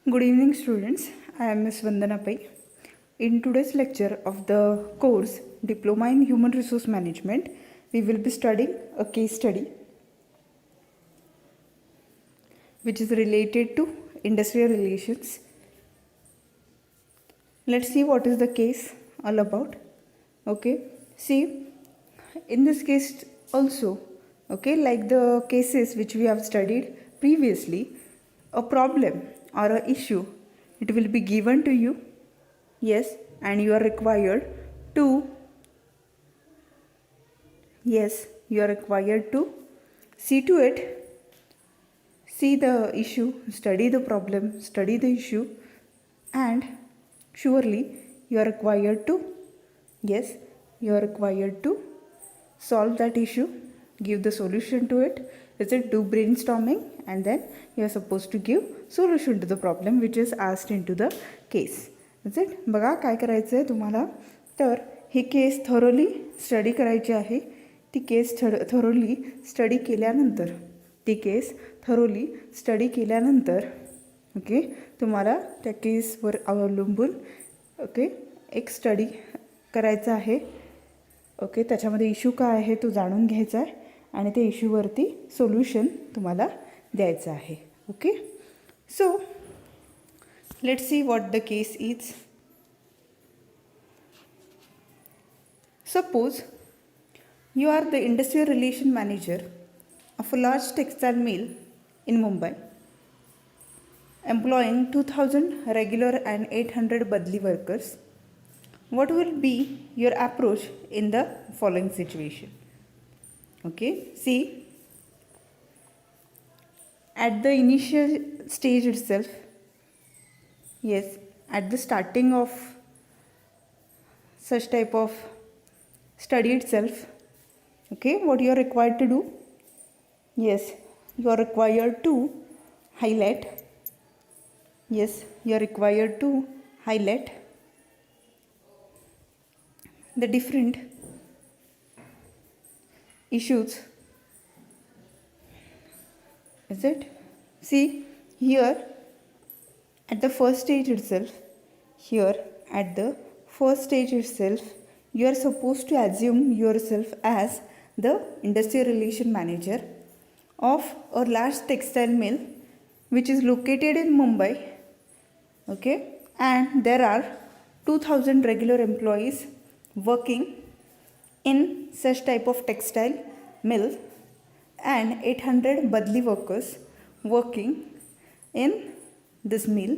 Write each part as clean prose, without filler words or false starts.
Good evening, students. I am Ms. Vandana Pai. In today's lecture of the course Diploma in Human Resource Management, we will be studying a case study which is related to industrial relations. Let's see what is the case all about. Okay, see, in this case also, okay, like the cases which we have studied previously, a problem or a issue, it will be given to you. Yes, and you are required to, yes, you are required to see to it, see the issue, study the problem, study the issue, and surely you are required to, yes, you are required to solve that issue, give the solution to it. Is it do brainstorming, and then you are supposed to give solution to the problem which is asked into the case. Is it? बघा काय करायचं आहे तुम्हाला, तर ही case thoroughly study करायची आहे. ती case thoroughly study केल्यानंतर, ती केस थरोली स्टडी केल्यानंतर ओके, तुम्हाला त्या केसवर अवलंबून ओके एक स्टडी करायचा आहे. ओके, त्याच्यामध्ये इश्यू काय आहे तो जाणून घ्यायचा आहे आणि त्या इश्यूवरती सोल्युशन तुम्हाला द्यायचं आहे. Okay, so let's see what the case is. Suppose you are the industrial relation manager of a large textile mill in Mumbai, employing 2000 regular and 800 badli workers. What will be your approach in the following situation? Okay, see, at the initial stage itself, yes, at the starting of such type of study itself, okay, what you are required to do? Yes, you are required to highlight, yes, you are required to highlight the different issues. Is it? See, here at the first stage itself, here at the first stage itself, you are supposed to assume yourself as the industrial relation manager of a large textile mill which is located in Mumbai. Okay, and there are 2000 regular employees working in such type of textile mill and 800 badli workers working in this mill.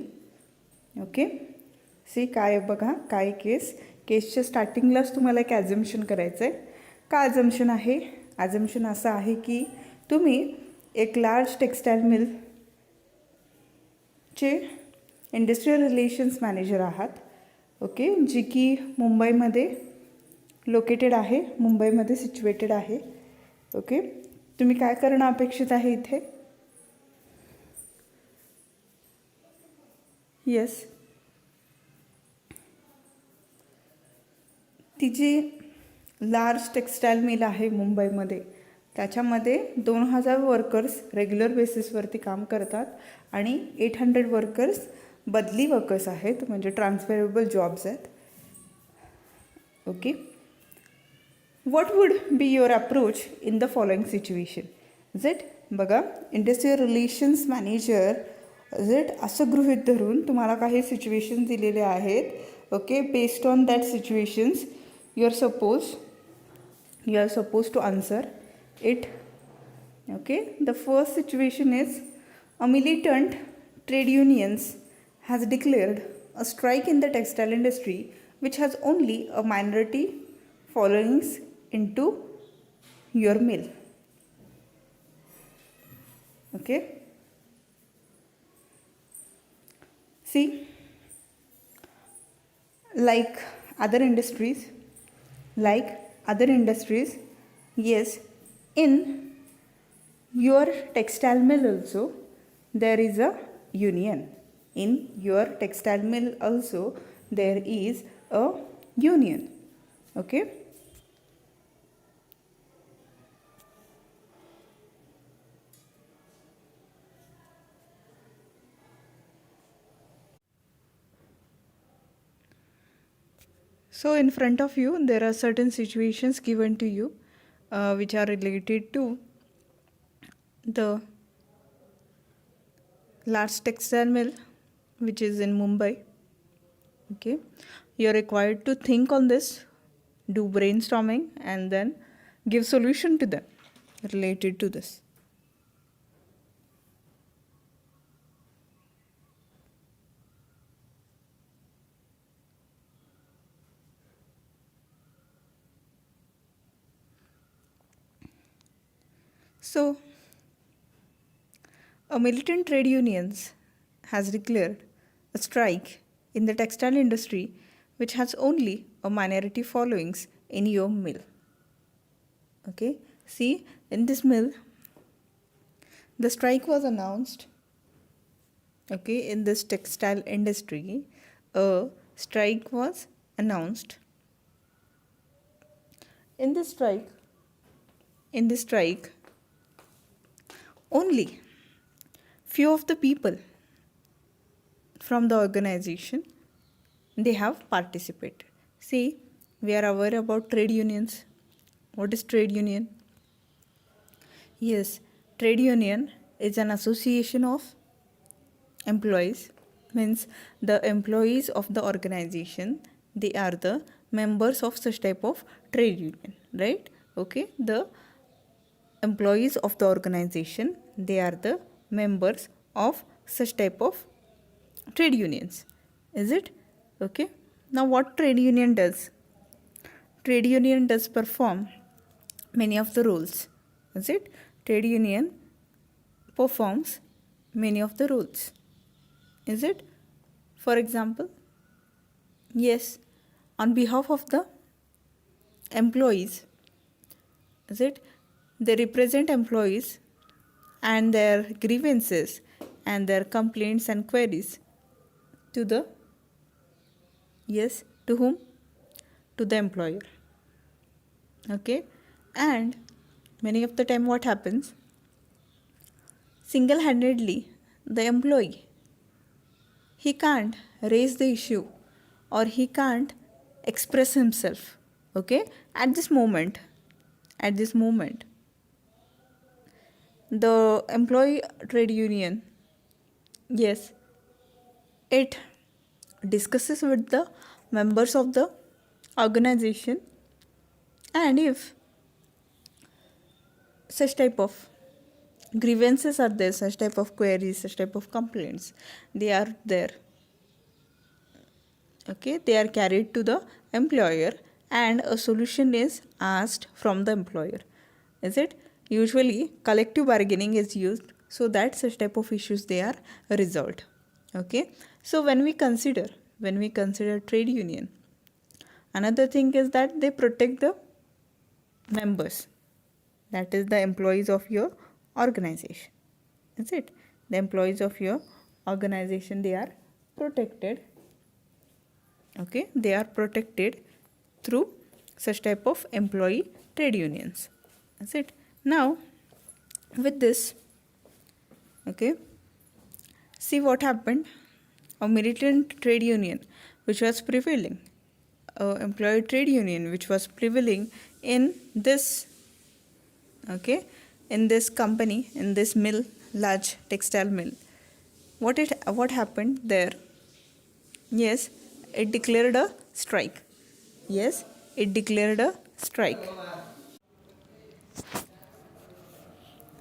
Okay, सी काय बघा काय केसच्या स्टार्टिंगलाच तुम्हाला एक ॲझम्पशन करायचं आहे. का ॲझम्पशन आहे? ॲझम्पशन असं आहे की तुम्ही एक लार्ज टेक्स्टाईल मिलचे इंडस्ट्रियल रिलेशन्स मॅनेजर आहात. ओके, जी की मुंबईमध्ये लोकेटेड आहे, मुंबईमध्ये सिच्युएटेड आहे. ओके, तुम्ही काय करणं अपेक्षित आहे इथे? येस, ती जी लार्ज टेक्स्टाईल मिल आहे मुंबईमध्ये, त्याच्यामध्ये 2000 वर्कर्स रेग्युलर बेसिसवरती काम करतात आणि 800 वर्कर्स बदली वर्कर्स आहेत, म्हणजे ट्रान्सफरेबल जॉब्स आहेत. Okay, what would be your approach in the following situation? Is it? बघा, industrial relations manager is it असं गृहीत धरून तुम्हाला काही सिच्युएशन दिलेले आहेत. Okay, based on that situations you are supposed to answer it. Okay, the first situation is a militant trade unions has declared a strike in the textile industry which has only a minority followings into your mill. Okay, see, like other industries, yes, in your textile mill also there is a union. In your textile mill also there is a union. Okay, So in front of you there are certain situations given to you which are related to the large textile mill which is in Mumbai. Okay, you are required to think on this, do brainstorming, and then give solution to them related to this. So a militant trade unions has declared a strike in the textile industry which has only a minority followings in your mill. Okay, see, in this mill the strike was announced. Okay, in this textile industry a strike was announced. In this strike only few of the people from the organization they have participated. See, we are aware about trade unions. What is trade union? Yes, trade union is an association of employees, means the employees of the organization, they are the members of such type of trade union, right? Okay, the employees of the organization, they are the members of such type of trade unions, is it? Okay, now what trade union does? Trade union does perform many of the roles, is it? Trade union performs many of the roles, is it? For example, yes, on behalf of the employees, is it? They represent employees and their grievances and their complaints and queries to the, yes, to whom? To the employer. Okay, and many of the time what happens? Single-handedly, the employee, he can't raise the issue or he can't express himself. Okay, at this moment, the employee trade union, yes, it discusses with the members of the organization, and if such type of grievances are there, such type of queries, such type of complaints, they are there. Okay, they are carried to the employer and a solution is asked from the employer, is it? Usually collective bargaining is used so that such type of issues they are resolved. Okay, so when we consider trade union, another thing is that they protect the members, that is the employees of your organization, is it? The employees of your organization, they are protected. Okay, they are protected through such type of employee trade unions, is it? Now with this, okay, see what happened. A militant trade union which was prevailing, employee trade union which was prevailing in this, okay, in this company, in this mill, large textile mill, what happened there? Yes, it declared a strike. Yes, it declared a strike.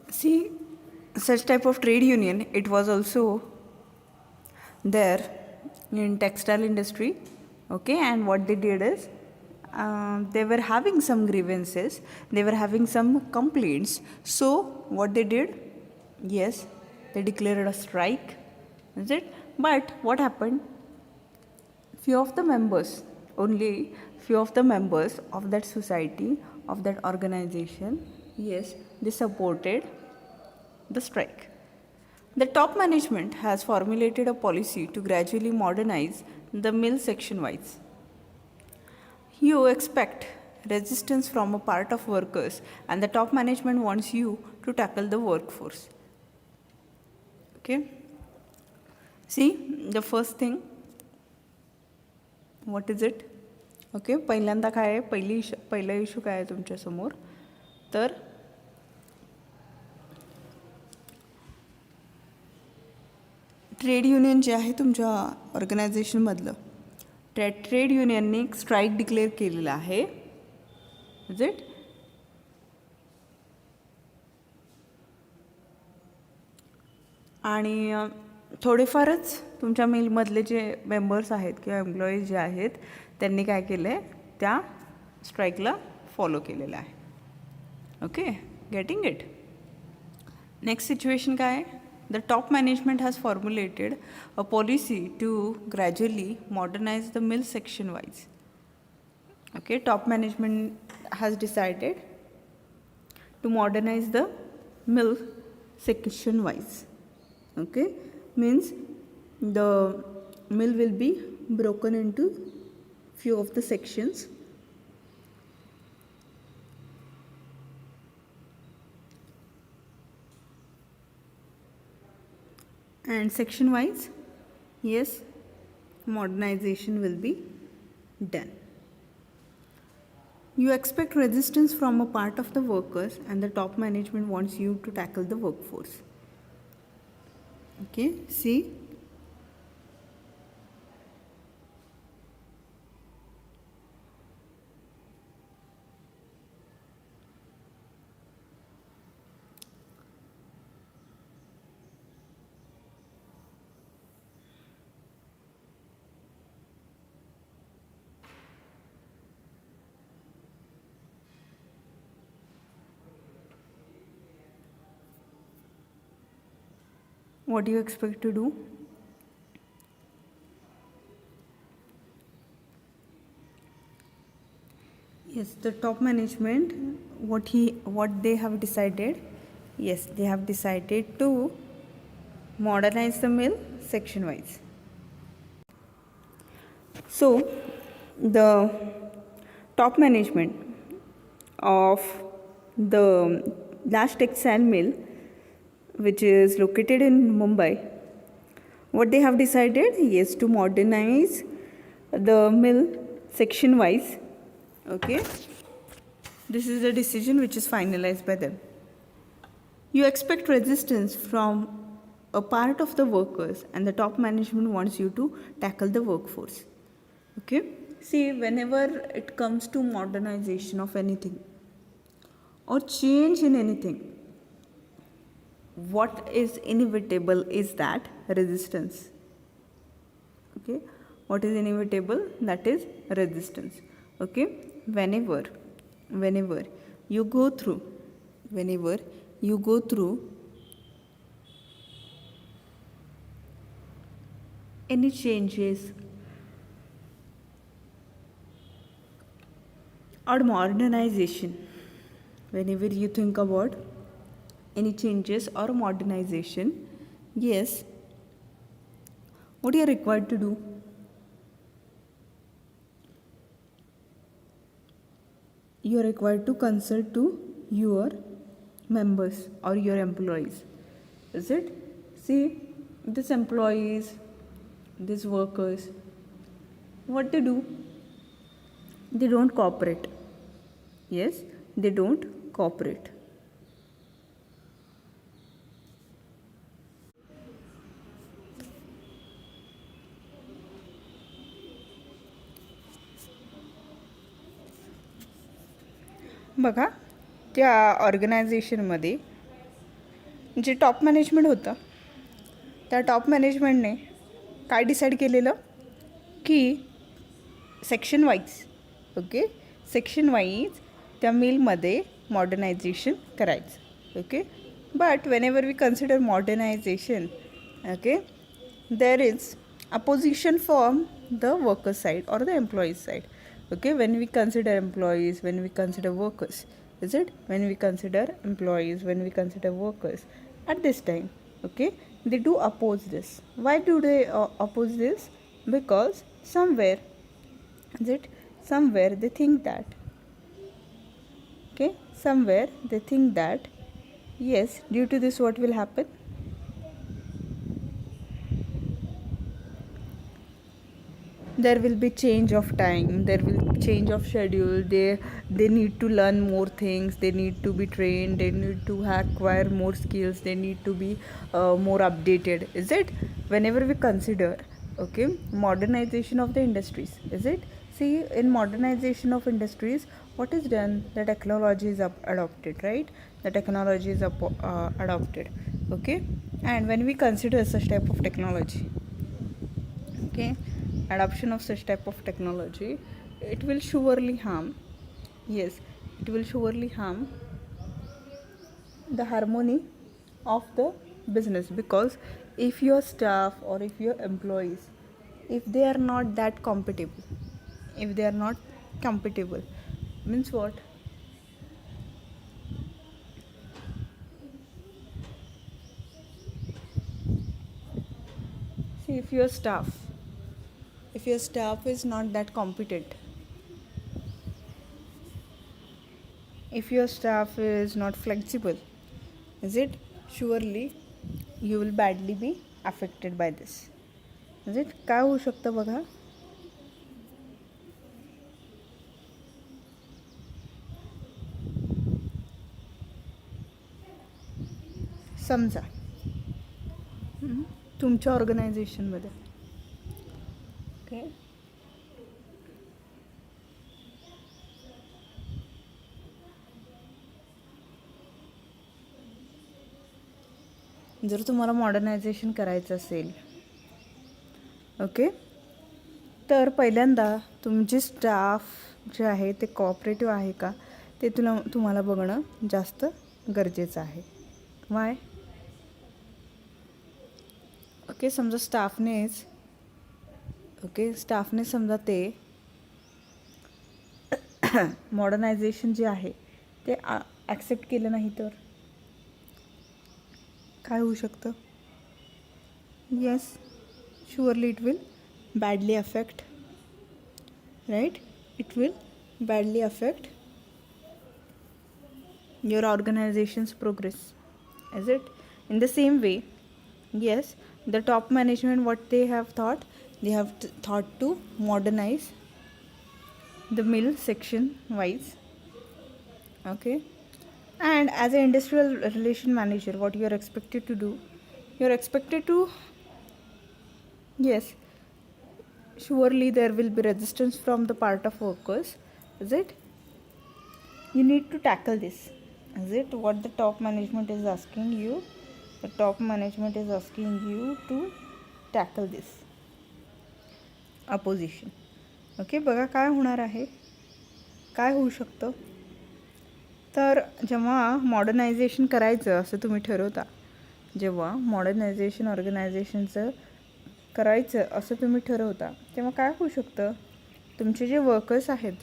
See, such type of trade union, it was also there in textile industry. Okay, and what they did is they were having some grievances, they were having some complaints. So what they did? Yes, they declared a strike. Is it? But what happened? Few of the members, only few of the members of that society, of that organization, yes, they supported the strike. The top management has formulated a policy to gradually modernize the mill section wise. You expect resistance from a part of workers, and the top management wants you to tackle the workforce. Okay, see, the first thing, what is it? Okay, पहिल्यांदा काय आहे, पहिला issue काय आहे तुमच्यासमोर, तर trade union जे आहे तुमच्या ऑर्गनायझेशनमधलं, त्या ट्रेड युनियनने एक स्ट्राईक डिक्लेअर केलेलं आहे. Is it? आणि थोडेफारच तुमच्या मिलमधले जे मेंबर्स आहेत किंवा एम्प्लॉईज जे आहेत त्यांनी काय केलं आहे, त्या स्ट्राईकला फॉलो केलेलं आहे. Okay, getting it? Next situation काय आहे, the top management has formulated a policy to gradually modernise the mill section wise. Okay, top management has decided to modernise the mill section wise. Okay, means the mill will be broken into few of the sections, and section wise, yes, modernization will be done. You expect resistance from a part of the workers, and the top management wants you to tackle the workforce. Okay, see, what do you expect to do? Yes, the top management, what they have decided, yes, they have decided to modernize the mill section wise. So the top management of the last textile mill, which is located in Mumbai, what they have decided, yes, to modernize the mill section wise. Okay, this is a decision which is finalized by them. You expect resistance from a part of the workers, and the top management wants you to tackle the workforce. Okay, see, whenever it comes to modernization of anything or change in anything, what is inevitable is that resistance. Okay, what is inevitable? That is resistance. Okay, whenever you go through any changes or modernization, whenever you think about any changes or modernization, yes, what you are required to do? You are required to consult to your members or your employees. Is it? See, these employees, these workers, what they do? They don't cooperate. Yes, they don't cooperate. बघा, त्या ऑर्गनायझेशनमध्ये जे top management होतं, त्या top मॅनेजमेंटने काय decide केलेलं की section wise, okay, section wise त्या मिलमध्ये modernisation करायचं. Okay, but whenever we consider modernisation, okay, there is opposition from the worker side or the employees side. Okay, when we consider employees, when we consider workers, is it? When we consider employees, when we consider workers, at this time, okay, they do oppose this. Why do they oppose this? Because somewhere, is it? Somewhere they think that, okay, somewhere they think that, yes, due to this what will happen? there will be change of time, there will be change of schedule, they need to learn more things, they need to be trained, they need to acquire more skills, they need to be more updated, is it? Whenever we consider, okay, modernization of the industries, is it? See, in modernization of industries, what is done? The technology is adopted, right? The technology is adopted, okay. And when we consider such type of technology, okay, adoption of such type of technology, it will surely harm, yes, it will surely harm the harmony of the business, because if your staff or if your employees, if they are not that compatible, if they are not compatible, means what? See, if your staff is not that competent, if your staff is not flexible, is it? Surely you will badly be affected by this, is it? काय होऊ शकतं बघा. समजा तुमच्या ऑर्गनायझेशनमध्ये, okay, जर तुम्हाला modernisation करायचं असेल, ओके, तर पहिल्यांदा तुमचे स्टाफ जे आहे ते कोऑपरेटिव्ह आहे का ते तुम्हाला बघणं जास्त गरजेचं आहे. वाय? ओके, समजा स्टाफनेच, ओके, स्टाफने समजा ते मॉडर्नायझेशन जे आहे ते ॲक्सेप्ट केलं नाही तर काय होऊ शकतं? Yes, surely it will badly affect, right? It will badly affect your organization's progress, is it? In the same way, yes, the top management, what they have thought, they have thought to modernize the mill section wise, okay. And as an industrial relation manager, what you are expected to do, you are expected to, yes, surely there will be resistance from the part of workers, is it? You need to tackle this, is it? What the top management is asking you, the top management is asking you to tackle this opposition, okay. बघा काय होणार आहे, काय होऊ शकतं. तर जेव्हा modernisation करायचं असं तुम्ही ठरवता, जेव्हा मॉडर्नायझेशन ऑर्गनायझेशनचं करायचं असं तुम्ही ठरवता, तेव्हा काय होऊ शकतं, तुमचे जे वर्कर्स आहेत,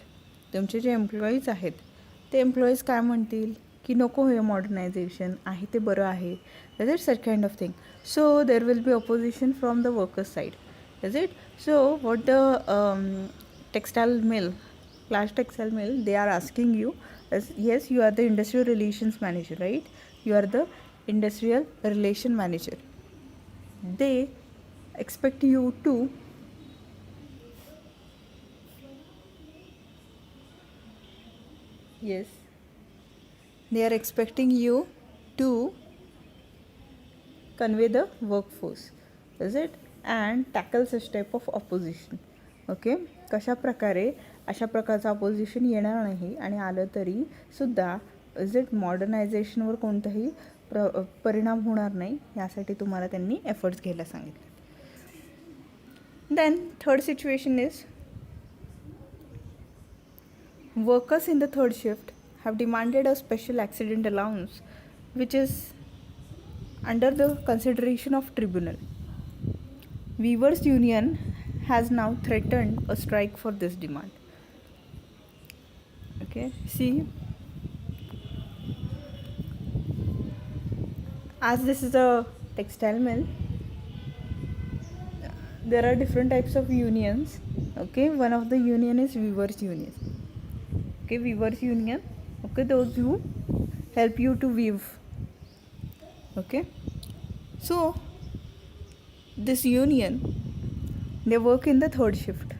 तुमचे जे एम्प्लॉईज आहेत, ते एम्प्लॉईज काय म्हणतील की नको हे मॉडर्नायझेशन आहे ते बरं आहे, is it? Such kind of thing. So there will be opposition from the workers side, is it? So what the textile mill, large textile mill, they are asking you, yes, you are the industrial relations manager, right? You are the industrial relation manager. They expect you to yes, they are expecting you to convey the workforce, is it? And tackle such type of opposition, okay. कशा प्रकारे अशा प्रकारचं opposition येणार नाही आणि आलं तरी सुद्धा, इज इट, मॉडर्नायझेशनवर कोणताही परिणाम होणार नाही, यासाठी तुम्हाला त्यांनी एफर्ट्स घ्यायला सांगितले. Then third situation is, workers in the third shift have demanded a special accident allowance which is under the consideration of tribunal. Weavers Union has now threatened a strike for this demand. Okay, see, as this is a textile mill, there are different types of unions, okay. One of the union is Weavers Union, okay. Weavers Union, okay, those who help you to weave, okay. So this union, they work in the third shift,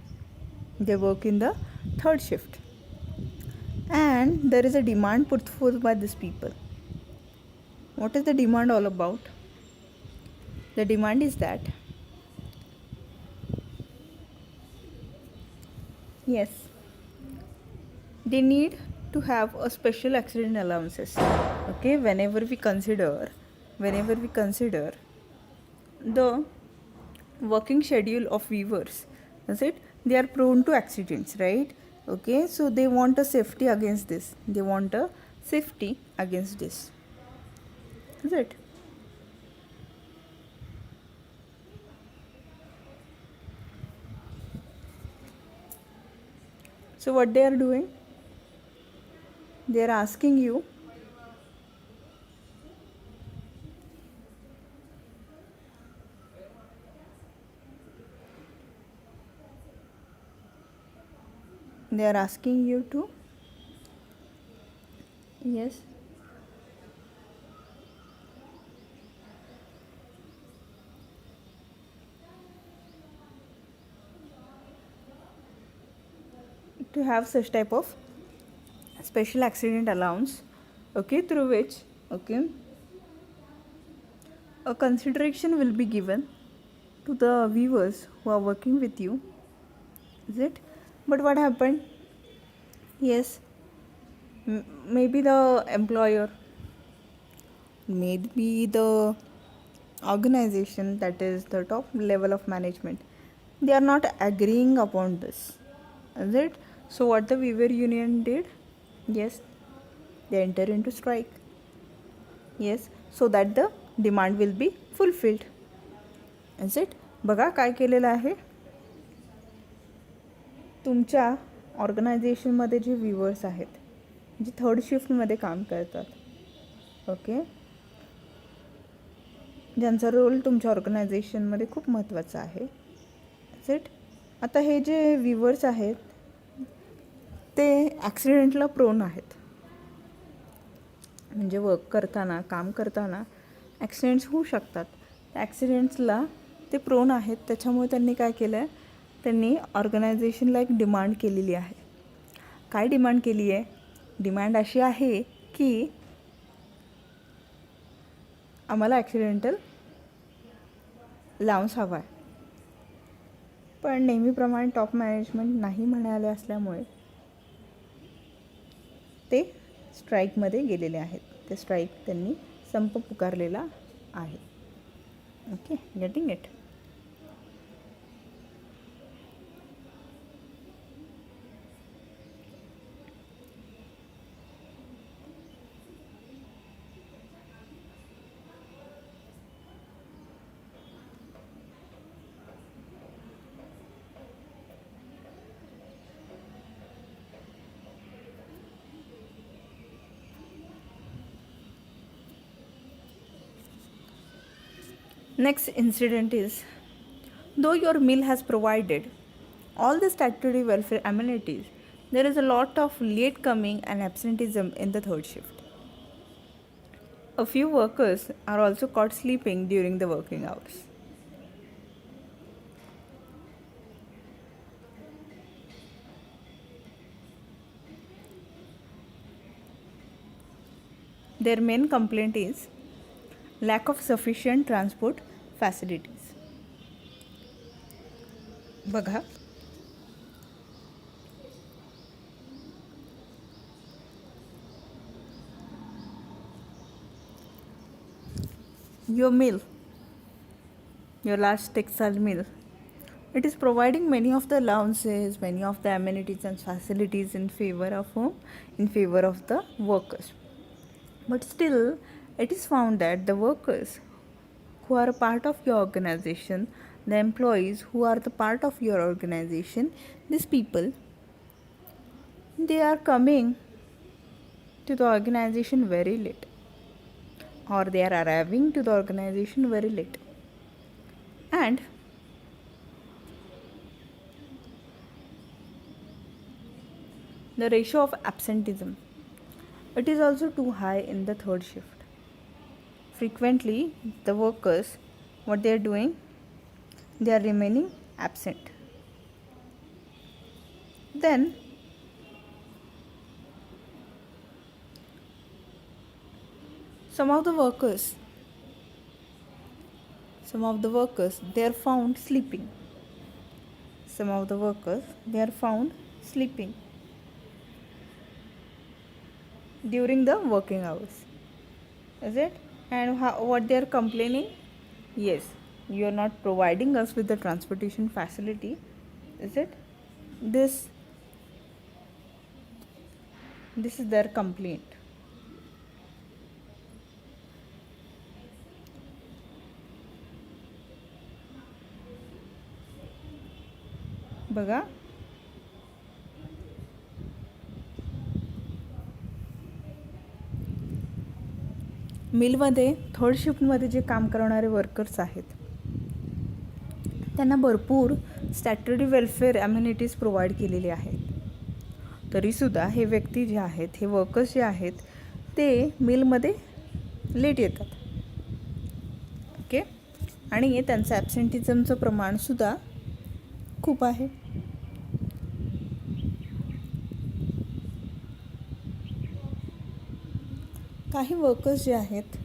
they work in the third shift, and there is a demand put forth by these people. What is the demand all about? The demand is that, yes, they need to have a special accident allowances. Okay, whenever we consider the working schedule of weavers, is it, they are prone to accidents, right? Okay, so they want a safety against this, they want a safety against this, is it? So what they are doing, they are asking you, they are asking you to, yes, to have such type of special accident allowance, okay, through which, okay, a consideration will be given to the viewers who are working with you, is it? But what happened, yes, maybe the employer, maybe the organization, that is the top level of management, they are not agreeing upon this, is it? So what the weaver union did, yes, they enter into strike, yes, so that the demand will be fulfilled, is it? बघा काय केलेलं आहे, तुमच्या ऑर्गनायझेशनमध्ये जे viewers आहेत, जे third शिफ्टमध्ये काम करतात, okay, ज्यांचा role तुमच्या ऑर्गनायझेशनमध्ये खूप महत्त्वाचा आहे, सेट. आता हे जे व्ह्युअर्स आहेत ते ॲक्सिडेंटला प्रोन आहेत, म्हणजे वर्क करताना, काम करताना ॲक्सिडेंट्स होऊ शकतात. त्या ॲक्सिडेंट्सला ते प्रोन आहेत, त्याच्यामुळे त्यांनी काय केलं आहे, त्यांनी ऑर्गनायझेशनला एक डिमांड केलेली आहे. काय डिमांड केली आहे? डिमांड अशी आहे की आम्हाला ॲक्सिडेंटल लाऊन्स हवा आहे. पण नेहमीप्रमाणे टॉप मॅनेजमेंट नाही म्हणाले असल्यामुळे ते स्ट्राईकमध्ये गेलेले आहेत. ते स्ट्राईक त्यांनी संप पुकारलेला आहे. Okay, getting it? Next incident is, though your mill has provided all the statutory welfare amenities, there is a lot of late coming and absenteeism in the third shift. A few workers are also caught sleeping during the working hours. Their main complaint is lack of sufficient transport facilities. बघा, your mill, your large textile mill, it is providing many of the allowances, many of the amenities and facilities in favor of whom? In favor of the workers. But still, it is found that the workers who are a part of your organization, the employees who are the part of your organization, these people, they are coming to the organization very late, or they are arriving to the organization very late. And the ratio of absenteeism, it is also too high in the third shift. Frequently, the workers, what they are doing, they are remaining absent. Then some of the workers they are found sleeping. Some of the workers they are found sleeping during the working hours. Is it? And what they are complaining? Yes, you are not providing us with the transportation facility. Is it? This this is their complaint. बघा, मिलमध्ये third शिफ्टमध्ये जे काम करणारे workers आहेत त्यांना भरपूर statutory welfare amenities provide केलेले आहेत. तरीसुद्धा हे व्यक्ती जे आहेत, हे वर्कर्स जे आहेत ते मिलमध्ये लेट येतात. ओके. आणि त्यांचं ॲब्सेंटिझमचं प्रमाणसुद्धा खूप आहे. काही वर्कर्स जे आहेत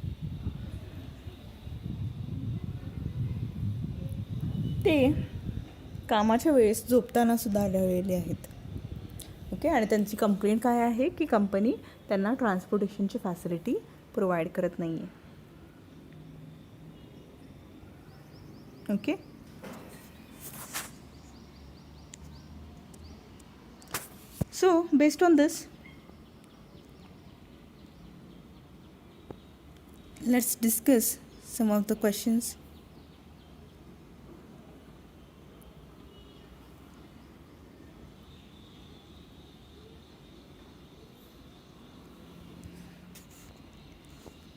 ते कामाच्या वेळेस झोपताना सुद्धा आढळलेले आहेत. ओके. आणि त्यांची कंप्लेंट काय आहे की कंपनी त्यांना ट्रान्सपोर्टेशनची फॅसिलिटी प्रोव्हाइड करत नाही आहे. Okay. So, based on this, let's discuss some of the questions.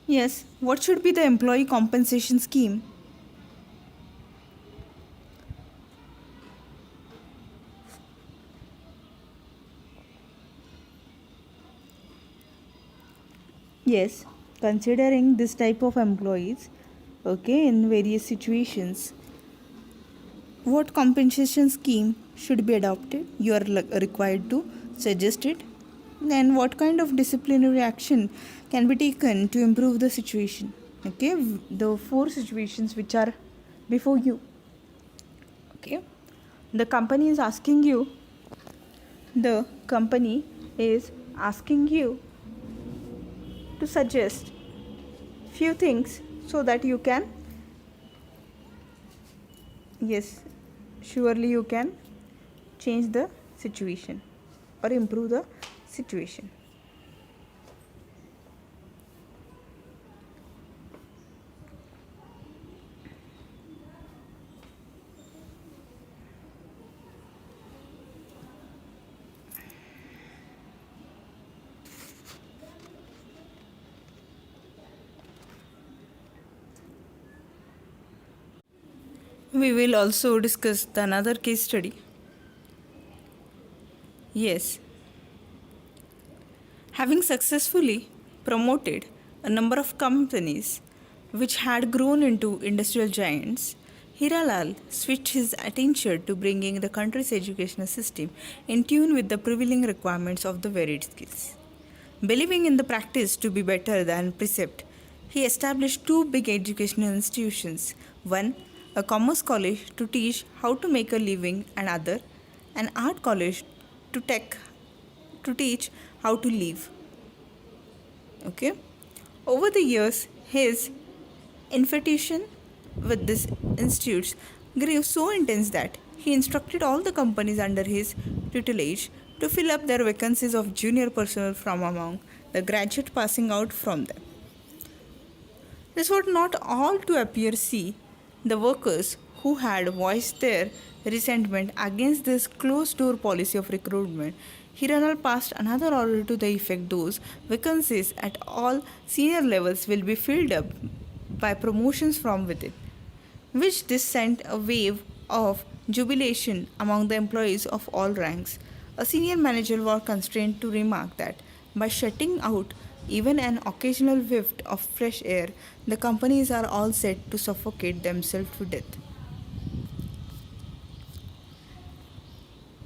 Yes, what should be the employee compensation scheme? Yes, considering this type of employees, okay, in various situations, what compensation scheme should be adopted? You are required to suggest it. Then what kind of disciplinary action can be taken to improve the situation? Okay, the 4 situations which are before you. Okay, the company is asking you to suggest few things so that you can, yes, surely you can change the situation or improve the situation. We will also discuss another case study. Yes. Having successfully promoted a number of companies which had grown into industrial giants, Hiralal switched his attention to bringing the country's educational system in tune with the prevailing requirements of the varied skills. Believing in the practice to be better than precept, he established 2 big educational institutions, one a commerce college to teach how to make a living, and other an art college to teach how to live. Okay. Over the years, his infatuation with these institutes grew so intense that he instructed all the companies under his tutelage to fill up their vacancies of junior personnel from among the graduates passing out from them. This was not all to appear see the workers who had voiced their resentment against this closed-door policy of recruitment. Hiralal passed another order to the effect those vacancies at all senior levels will be filled up by promotions from within, which this sent a wave of jubilation among the employees of all ranks. A senior manager was constrained to remark that by shutting out even an occasional whiff of fresh air, the companies are all set to suffocate themselves to death.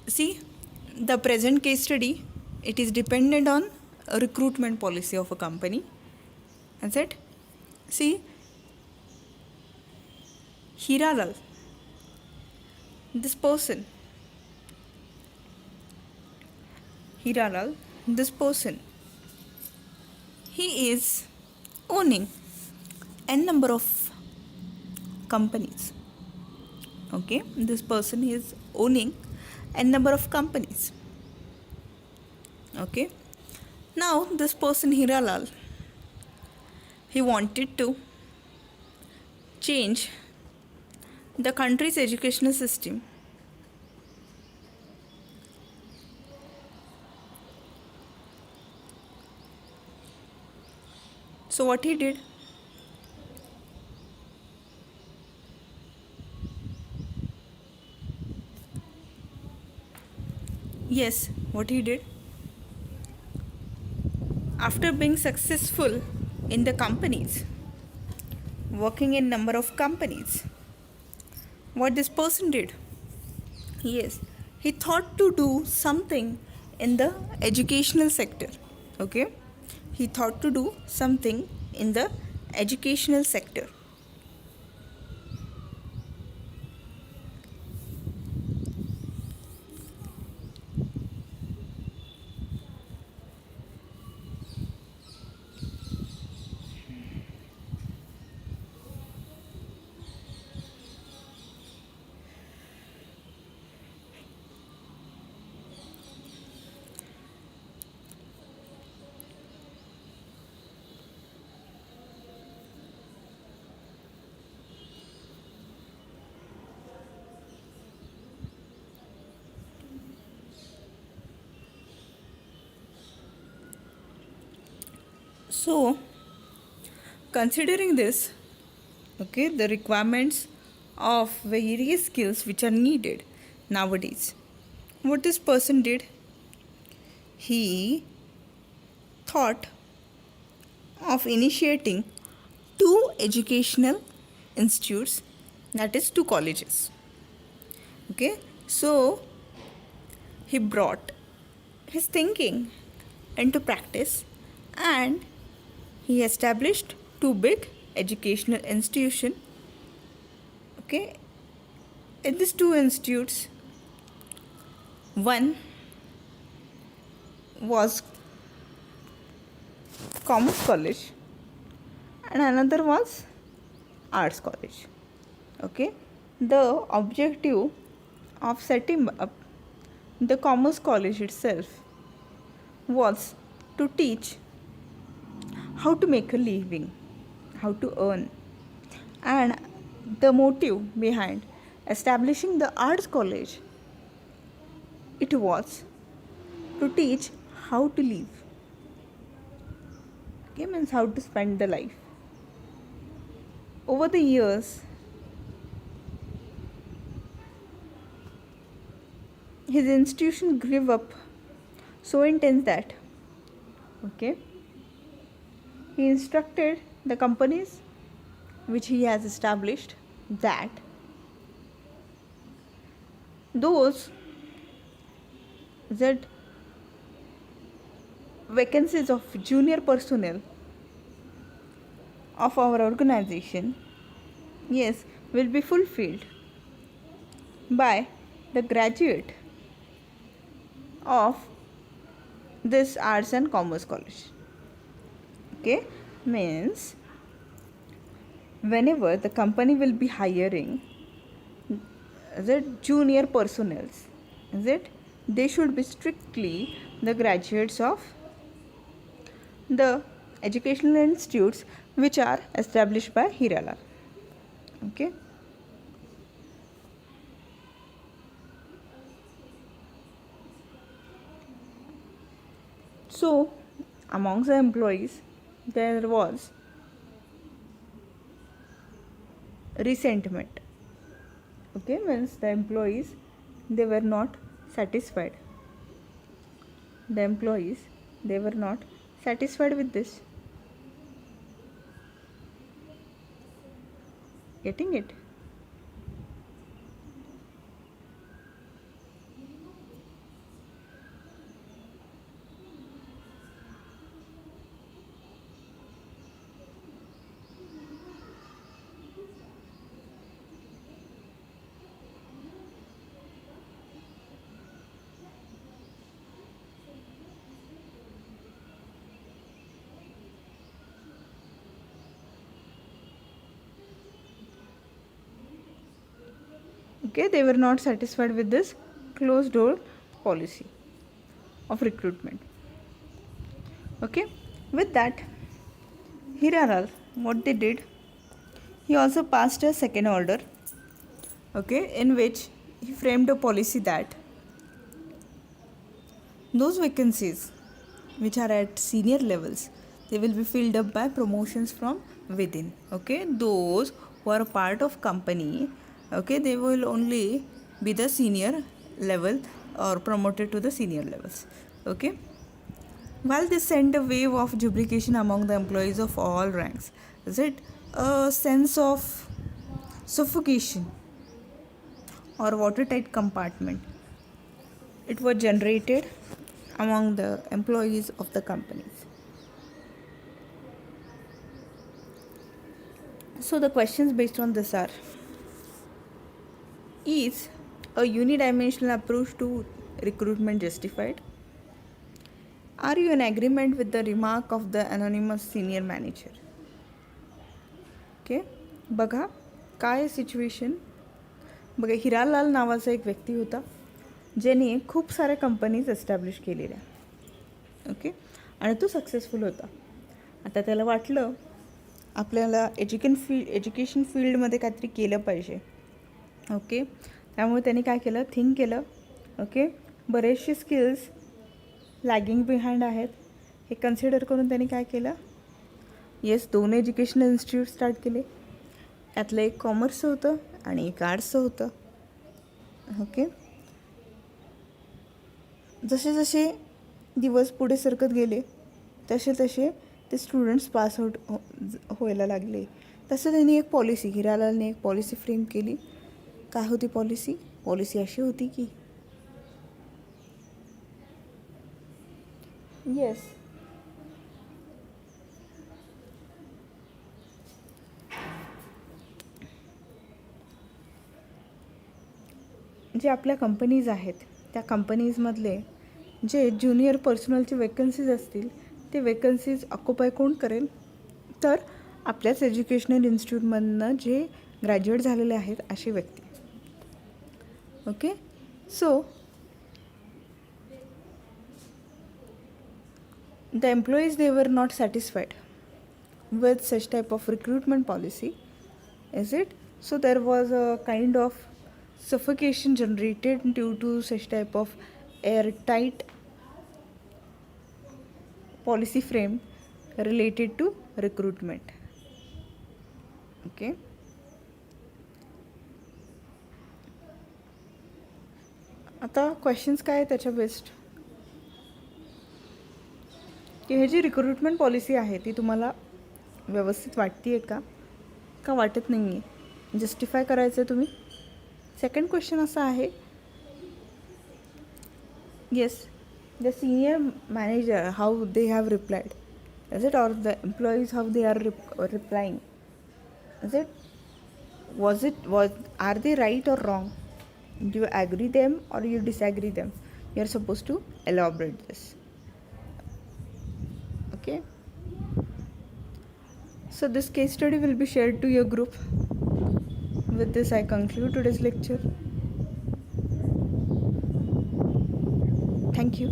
See, the present case study, it is dependent on a recruitment policy of a company. That's it. See, Hiralal, this person, Hiralal, this person, he is owning n number of companies. Okay, this person is owning n number of companies. Okay, now this person Hiralal, he wanted to change the country's educational system so what he did, yes, what he did, after being successful in the companies, working in number of companies, what this person did, yes, he thought to do something in the educational sector. Okay, he thought to do something in the educational sector. So, considering this, okay, the requirements of various skills which are needed nowadays, what this person did, he thought of initiating two educational institutes, that is, two colleges. Okay, so he brought his thinking into practice and he established two big educational institutions. Okay, in these two institutes, one was Commerce College and another was Arts College. Okay, the objective of setting up the Commerce College itself was to teach how to make a living, how to earn, and the motive behind establishing the Arts College, it was to teach how to live. Okay, means how to spend the life. Over the years, his institution grew up so intense that, okay, he instructed the companies which he has established that those that vacancies of junior personnel of our organization, yes, will be fulfilled by the graduate of this Arts and Commerce College. Okay, means whenever the company will be hiring the junior personnel, is it, they should be strictly the graduates of the educational institutes which are established by Hiralal. Okay, so amongst the employees there was resentment. Okay, means the employees, they were not satisfied. The employees, they were not satisfied with this. Getting it? Okay, they were not satisfied with this closed door policy of recruitment. Okay, with that, Hiralal, what they did, he also passed a second order, okay, in which he framed a policy that those vacancies which are at senior levels, they will be filled up by promotions from within. Okay, those who are a part of company, okay, they will only be the senior level or promoted to the senior levels. Okay, while this sent a wave of jubilation among the employees of all ranks, is it a sense of suffocation or watertight compartment? It was generated among the employees of the companies. So the questions based on this are: is a unidimensional approach to recruitment justified? Are you in agreement with the remark of the anonymous senior manager? Okay, बघा काय situation. बघा, हिरालाल नावाचा एक व्यक्ती होता ज्याने खूप साऱ्या कंपनीज एस्टॅब्लिश केलेल्या. ओके, आणि तो सक्सेसफुल होता. आता त्याला वाटलं आपल्याला एज्युकेशन फील्डमध्ये काहीतरी केलं पाहिजे. ओके, त्यामुळे त्याने काय केलं, थिंक केलं. ओके, बरेचसे स्किल्स लॅगिंग बिहाइंड आहेत हे कन्सिडर करून त्यांनी काय केलं, येस, 2 एज्युकेशनल इन्स्टिट्यूट स्टार्ट केले. त्यातलं एक कॉमर्सचं होतं आणि एक आर्ट्सचं होतं. ओके, जसे जसे दिवस पुढे सरकत गेले तसे तसे ते स्टुडंट्स पास आउट व्हायला लागले. तसं त्यांनी एक पॉलिसी, हिरालालने एक पॉलिसी फ्रेम केली. काय होती पॉलिसी? पॉलिसी अशी होती की येस, जे आपल्या कंपनीज आहेत त्या कंपनीजमधले जे ज्युनियर पर्सनलचे वेकन्सीज असतील ते वेकन्सीज ऑक्युपाय कोण करेल, तर आपल्याच एज्युकेशनल इन्स्टिट्यूटमधनं जे ग्रॅज्युएट झालेले आहेत असे व्यक्ती. Okay, so the employees, they were not satisfied with such type of recruitment policy, is it? So there was a kind of suffocation generated due to such type of airtight policy frame related to recruitment. Okay, आता questions काय आहे त्याच्या best, की हे जी recruitment policy आहे ती तुम्हाला व्यवस्थित वाटते आहे का वाटत नाही आहे, जस्टिफाय करायचं आहे तुम्ही. सेकंड क्वेश्चन असा आहे, yes, the senior manager how they have replied, is it, or the employees how they are replying, is it, are they right or wrong? Do you agree them or you disagree them? You are supposed to elaborate this. Okay, so this case study will be shared to your group. With this I conclude today's lecture. Thank you.